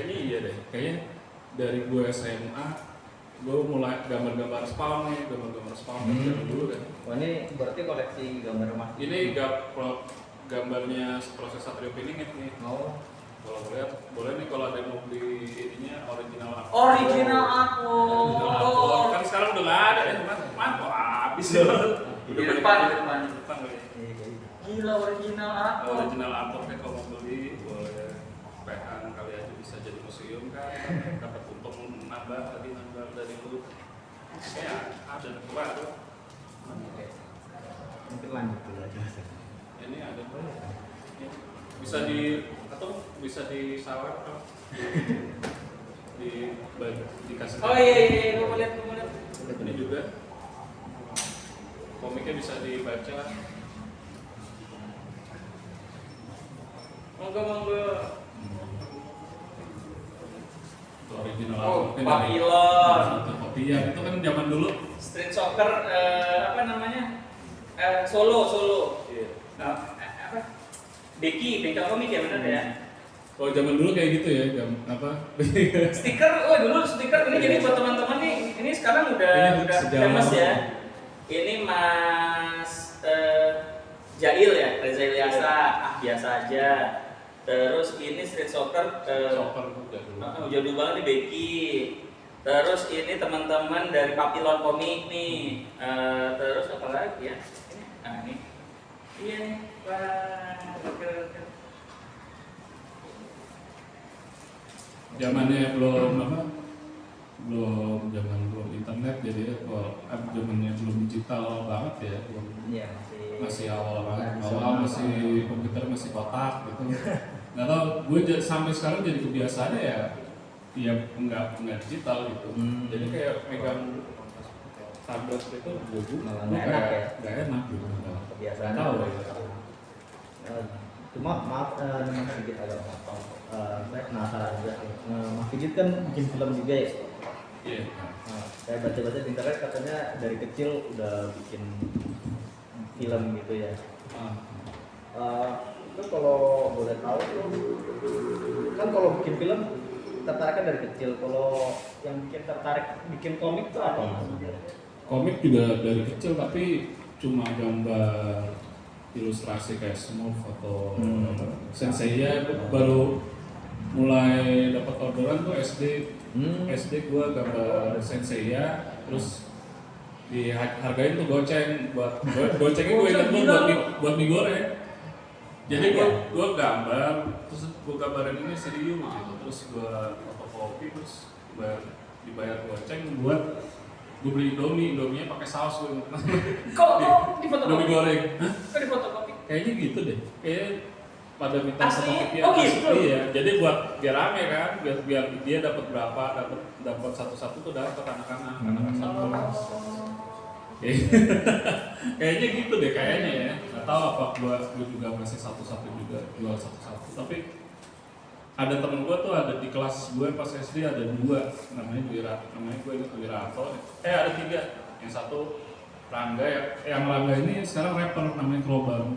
kayaknya iya deh. Kayaknya dari gue SMA gue mulai gambar-gambar spawn dari dulu kan. Wah, ini berarti koleksi gambar Mas. Ini gambarnya proses Satrio Piningit nih. Oh. Kalau lihat boleh nih kalau ada yang mau beli ininya original aku. Original aku. Kan sekarang udah nggak ada ya, teman kok habis ya. Di depan. Kali. Gila original aku. Original aku kalau mau beli boleh PH kali aja bisa jadi museum kan. Dapat untung nambah dari dulu. Kayak ada tua tuh. Mungkin lanjut dulu aja. Ini ada bisa disawat atau dikasih. Oh iya, gue lihat. Ini juga komiknya bisa dibaca. Monggo. Original Oh, aku Papillon. Iya, itu kan zaman dulu. Street soccer apa namanya? Solo. Iya. Apa? Beki, bengkel komik ya benar ya? Oh, zaman dulu kayak gitu ya, Stiker, dulu stiker ini jadi buat teman-teman nih, ini sekarang Ini udah sejauh famous lama. ya. Ini Mas Jail ya, Reza Ilyasa, biasa aja. Terus ini street soccer, Soccer juga dulu. jadul banget nih Beki. Terus ini teman-teman dari Papillon komik nih. Terus apa lagi ya? Ini, iya nih, wah, oke. Zamannya belum belum internet, jadi zamannya belum digital banget ya, Iya, masih awal banget, masih komputer masih kotak gitu. Nggak tahu, gue sampai sekarang jadi kebiasaannya ya nggak digital gitu. Jadi kayak megang tablet itu gue malah nggak enak ya? nggak enak gitu. Kebiasaan. Tahu. Cuma maaf nih Mas Sigit agak saya penasaran juga nih. Mas Sigit kan bikin film juga ya? Iya. Nah, saya baca-baca di internet katanya dari kecil udah bikin film gitu ya. Itu kalau boleh tahu kan kalau bikin film tertariknya dari kecil. Kalau yang bikin tertarik bikin komik itu apa Mas? Komik juga dari kecil, tapi cuma gambar ilustrasi kayak Smurf atau Senseiya. Baru mulai dapat orderan tuh SD. SD gua gambar Senseiya, terus dihargain tuh gocengnya gue ingat buat mie goreng. Jadi gua gambar, terus gua gambarin ini serius gitu, terus gua fotokopi, terus dibayar goceng buat gue beli Indomie-nya pakai saus gue. Kok di fotokopi? Indomie goreng. Kok di fotokopi? Kayaknya gitu deh. Kayaknya pada minta Asli? fotokopi Oh gitu? Iya. Jadi biar rame kan, biar dia dapat berapa, dapat satu-satu tuh dapat anak-anak satu. Kayaknya gitu deh kayaknya ya. Nggak tahu apa gue juga masih satu-satu juga, jual satu-satu. Tapi ada temen gue tuh ada di kelas gue pas SD ada 2 namanya gue ini Wirato. Ada 3, yang satu Rangga ya, yang Rangga ini sekarang rapper namanya Kroban,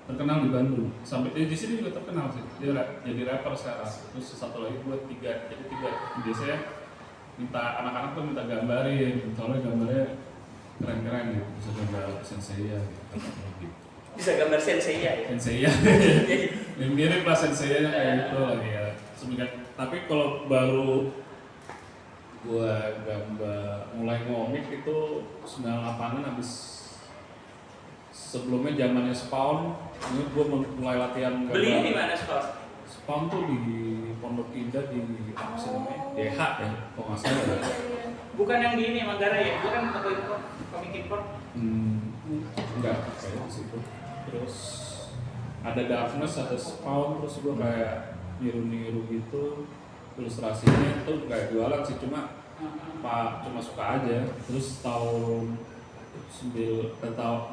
terkenal di Bandung, sampai di sini juga terkenal sih, dia jadi rapper sekarang. Terus satu lagi gue 3, jadi 3. Biasanya minta anak-anak tuh minta gambarin, soalnya gambarnya keren-keren gitu, bisa gambar Senseiya gitu. Bisa gambar Senseiya ya? Senseiya, yang mirip lah Senseiya kayak gitu lagi ya. Tapi kalau baru gua gambar mulai ngomik itu 98an habis, sebelumnya zamannya Spawn. Ini gua mulai latihan gambar. Belinya di mana Spawn? Spawn tuh di Pondok Indah di apa sih namanya? DH ya, kalau nggak salah ya. Bukan yang di ini Manggarai ya? Bukan toko impor, komik impor. Enggak, kayak di situ. Terus ada Darkness, ada Spawn, terus gue kayak niru-niru gitu. Ilustrasinya tuh kayak jualan sih, cuma suka aja. Terus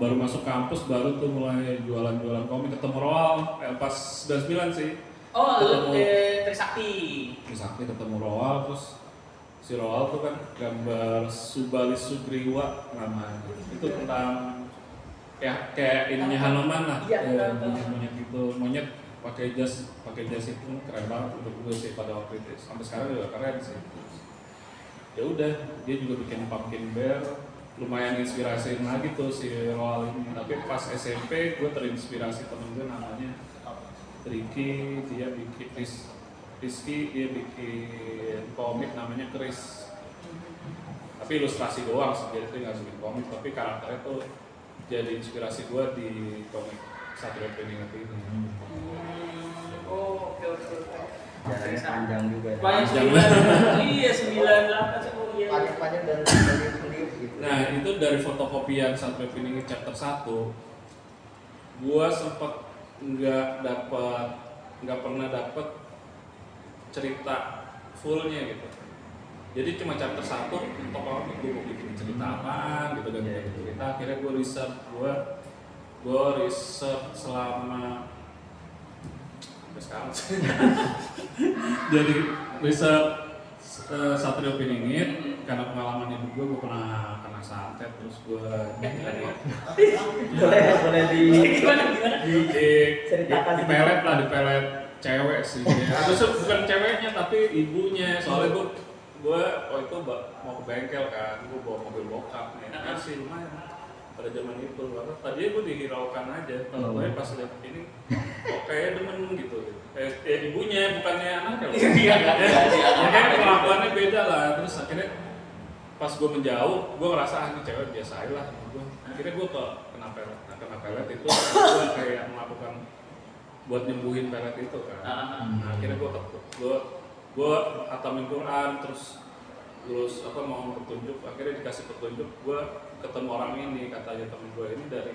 baru masuk kampus baru tuh mulai jualan komik, ketemu Roal pas 99 sih. Oh, Trisakti. Ketemu Roal, terus si Roal tuh kan gambar Subali Sugriwa namanya. Itu tentang ya kayak ininya Hanuman lah, Iya, monyet gitu, monyet pakai jas itu keren banget untuk gue sih pada waktu itu, sampai sekarang juga keren sih. Ya udah, dia juga bikin Pumpkin Bear, lumayan inspirasiin lagi tuh si Roald ini. Tapi pas SMP gue terinspirasi temen gue namanya Ricky, dia bikin Rizky, dia bikin komik namanya Chris. Tapi ilustrasi doang sih, dia nggak bikin komik, tapi karakternya tuh jadi inspirasi gue di komik Satria Piningit ini. Oh, oke. Jalannya panjang juga ya. Panjang 9, iya 98 sih, oh iya. Panjang dan dari sendiri gitu. Nah itu dari fotokopian Satria Piningit chapter 1, gue sempet nggak pernah dapet cerita fullnya gitu. Jadi cuma chapter 1 untuk orang gue mau bikin cerita apaan gitu, dan cerita. Akhirnya gue riset selama sampai sekarang sih. Jadi riset Satria Piningit karena pengalaman hidup gue pernah kena santet, terus gue boleh di pelet cewek sih. Terus bukan ceweknya tapi ibunya, soalnya gue waktu itu mau ke bengkel kan, gue bawa mobil bokap nih, sih lumayan pada zaman itu. Tadinya gue dihiraukan aja, kalau gue pas lihat ini kok kayak demen gitu. Ibunya bukannya anaknya. Iya kan? Ya kan kelakuannya beda lah. Terus akhirnya pas gue menjauh, gue ngerasa ini cewek biasa aja lah. Akhirnya gue kena pelet itu, gue kayak melakukan buat nyembuhin pelet itu kan. Nah, akhirnya gue khatamin Quran, terus mau petunjuk, akhirnya dikasih petunjuk. Gue ketemu orang ini, katanya temen gue ini dari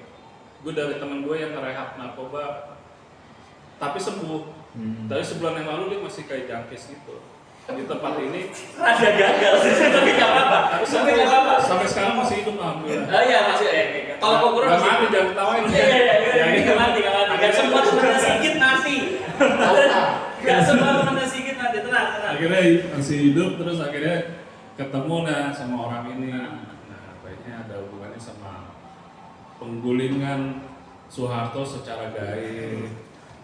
temen gue yang ngerehab narkoba tapi sembuh. Dari sebulan yang lalu dia masih kayak jangkis gitu di tempat ini. Rada gagal sih, tapi nggak apa-apa. Sampai sekarang masih hidup alhamdulillah. Oh iya masih. Kalau kuburan nggak mati, jangan ketawain. Iya, nggak mati. Nggak sempat kena sedikit mati. Nggak sempat kena sedikit mati, tenang. Akhirnya masih hidup, terus akhirnya ketemu sama orang ini. Nah, kayaknya ada hubungannya sama penggulingan Soeharto secara gaib,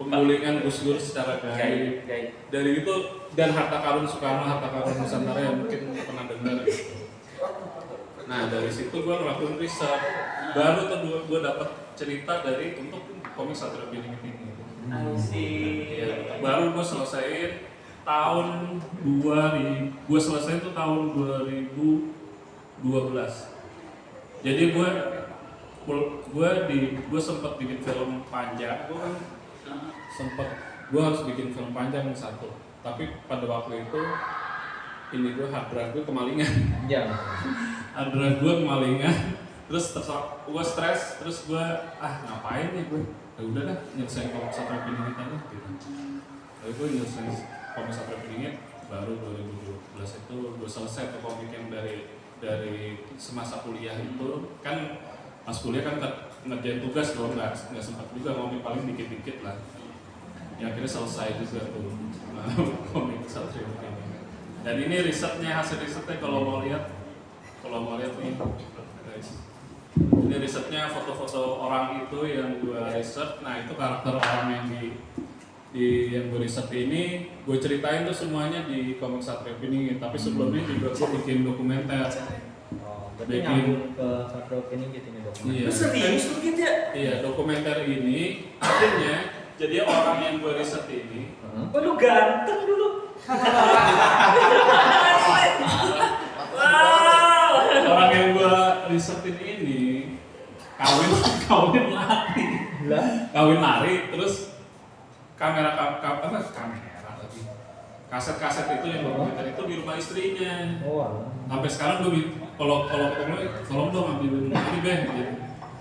penggulingan Gus Dur secara gaib. Dari itu, dan harta karun Soekarno, harta karun Nusantara yang mungkin pernah dengar gitu. Nah dari situ gue ngelakuin riset, baru tuh gue dapat cerita untuk komik Satria Piningit ini. Ya, baru gue selesaiin tahun 2000, gue selesai itu tahun 2012. Jadi gue sempat bikin film panjang, gue harus bikin film panjang satu, tapi pada waktu itu ini hard drive gue kemalingan. Ya. Hard drive gue kemalingan, terus gue stres, terus gue ngapain nih gue? Ya udah dah, nyelesain komik Satria Piningit aja gitu. Lalu gue nyelesain komik Satria Piningit, baru 2012 itu gue selesai tuh komik yang dari semasa kuliah itu. Kan pas kuliah kan ngerjain tugas doang, nggak sempat juga ngomong, paling dikit-dikit lah. Ya akhirnya selesai juga tuh komik Satria Piningit. Dan ini hasil risetnya kalau mau lihat nih guys. Ini risetnya foto-foto orang itu yang gue riset. Nah itu karakter orang yang yang gue riset ini gue ceritain tuh semuanya di komik Satria Piningit. Tapi sebelumnya juga gue bikin dokumenter. Berarti nyambung ke Satria Piningit ini dokumenter. Iya. Serius begitu ya? Iya, dokumenter ini akhirnya jadi orang yang gue riset ini. Lu ganteng dulu. Wow. Orang yang gue risetin ini kawin lari, terus kamera lagi. Kaset-kaset itu yang dokumenter itu di rumah istrinya. Sampai sekarang gue kalau ketemu, tolong dong ambilin ini deh, gitu.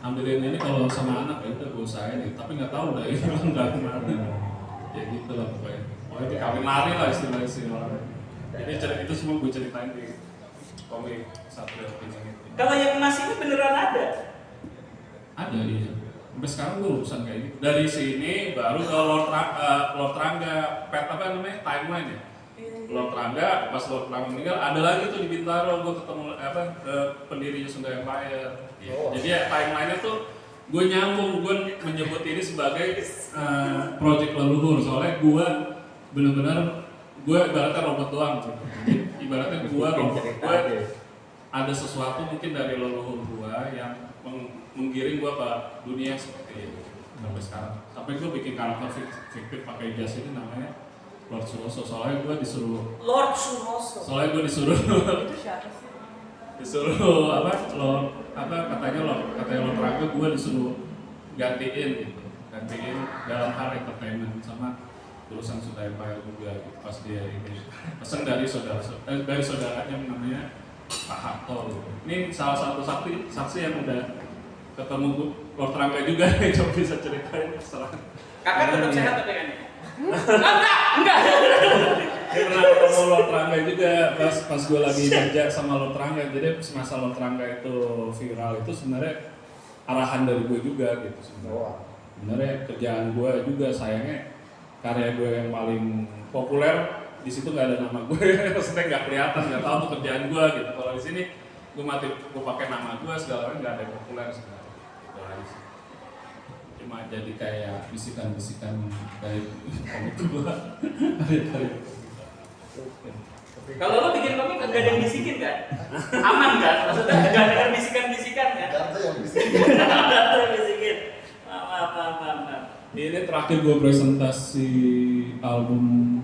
Ambilin ini kalau sama anak ya udah gue usahain gitu. Tapi nggak tahu udah hilang nggak kemana. Ya gitu lah pokoknya. Itu kawin lari lah istilah-istilah. Jadi itu semua gue ceritain di komik Satria Piningit. Kalau yang emas ini beneran ada? Ada, iya. Sampai sekarang gue urusan kayak gitu. Dari sini baru ke Lord Rangga, timeline ya. Lord Rangga, pas Lord Rangga meninggal, ada lagi tuh di Bintaro gue ketemu pendirinya Sunda Empire. Jadi ya timeline-nya tuh gue nyambung, gue menyebut ini sebagai project leluhur, soalnya gue benar-benar gue ibaratnya robot doang gitu. Ibaratnya gue robot, gue ada sesuatu mungkin dari leluhur gue yang menggiring gue ke dunia seperti itu sampai sekarang. Sampai gue bikin karakter fiktif pakai jas ini namanya Lord Suroso. Soalnya gue disuruh. Lord Suroso. Soalnya gue disuruh. Itu siapa sih? Disuruh katanya Lord Raga, gue disuruh gantiin dalam hal entertainment sama tulisan Suda Empire juga gitu. Pas dia ini pesan dari saudaranya namanya Pak Harto gitu. Ini salah satu saksi yang udah ketemu Lord Rangga juga nih, coba bisa ceritain terserah. Kakak tetap sehat tapi kan? Enggak. Dia pernah ketemu Lord Rangga juga pas gue lagi kerja sama Lord Rangga. Jadi semasa Lord Rangga itu viral itu sebenarnya arahan dari gue juga gitu sebenarnya. Sebenarnya kerjaan gue juga, sayangnya karya gue yang paling populer di situ nggak ada nama gue, maksudnya nggak kelihatan, nggak tahu tuh kerjaan gue gitu. Kalau di sini gue pakai nama gue segala nggak ada yang populer sebenarnya. Itu aja sih. Cuma jadi kayak bisikan-bisikan dari komik gue. Kalau lo bikin komik nggak ada yang bisikin kan? Aman kan? Maksudnya nggak ada bisikan-bisikan kan? Data yang bisikin. Nggak ada bisikin. Maaf. Ini terakhir gue presentasi album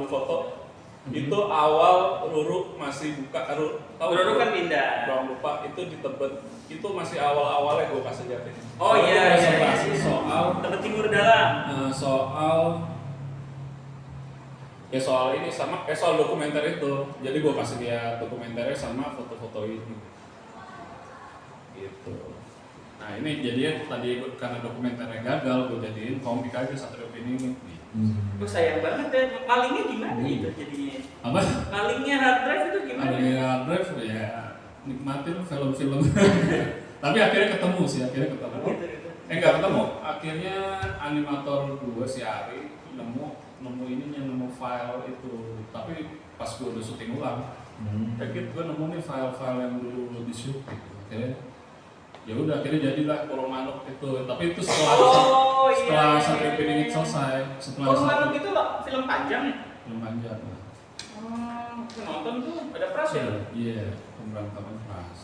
foto. Itu awal Ruru masih buka, Ruru kan pindah. Ruang lupa itu di Tebet. Itu masih awal-awalnya gue kasih jatin. Oh iya. Soal Tebet Timur Dalam. soal ini sama soal dokumenter itu. Jadi gue kasih dia dokumenternya sama foto-foto ini. Gitu. Nah ini jadinya tadi karena dokumenternya gagal, gue jadiin komik aja Satrio Piningit. Gue sayang banget ya, malingnya gimana itu jadinya? Apa? Malingnya hard drive itu gimana? Malingnya hard drive ya nikmatin film-film. Tapi akhirnya ketemu. Gitu. Enggak ketemu. Akhirnya animator gue si Ari nemu file itu. Tapi pas gue udah syuting ulang, kayak gue nemu nih file-file yang dulu di shoot gitu. Akhirnya jadilah Koromanuk itu. Tapi itu setelah Satrio Piningit selesai. Koromanuk itu film panjang ya? Film panjang. Nonton tuh ada pras ya? Iya, pemberantaman pras.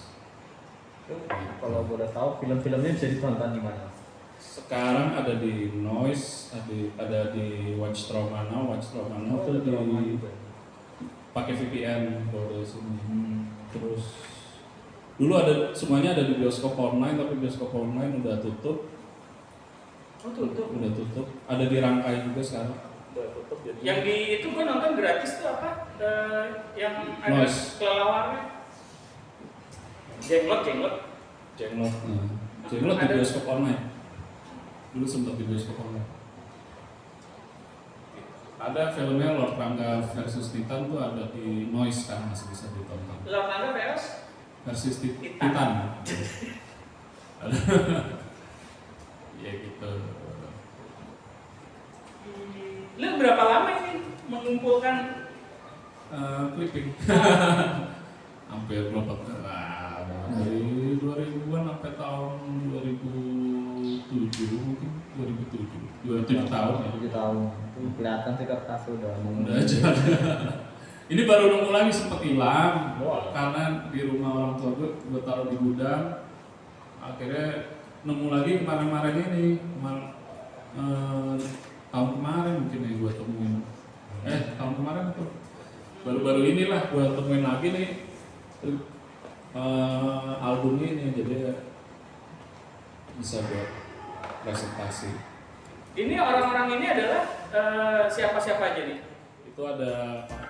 Kalau boleh tahu film-filmnya bisa ditonton di mana? Sekarang ada di Noise, ada di Watch Traumana itu pakai VPN kalau sini. Terus dulu semuanya ada di bioskop online, tapi bioskop online udah tutup. Udah tutup. Ada di Rangkai juga sekarang. Udah tutup jadi. Yang di itu gue nonton gratis tuh apa? Yang ada Noise. kelelawarnya. Jenglot. Jenglot di bioskop online. Dulu sempat di bioskop online. Ada filmnya Lord Rangga versus Titan tuh ada di Noise sekarang, masih bisa ditonton. Lord Rangga Versus Titan. Ya gitu. Lu berapa lama ini mengumpulkan Clipping? Hampir berapa tahun? Dari 2000-an sampai tahun 2007 mungkin 27 tahun ya. 7 tahun. Itu kelihatan sih kertas udah aja. Ini baru nemu lagi, sempat hilang karena di rumah orang tua gue taruh di gudang. Akhirnya nemu lagi kemarin ini tahun kemarin mungkin ya gue temuin. Tahun kemarin tuh baru-baru inilah gue temuin lagi nih album ini, jadi bisa buat presentasi. ini orang-orang ini adalah siapa-siapa aja nih? Itu ada Pak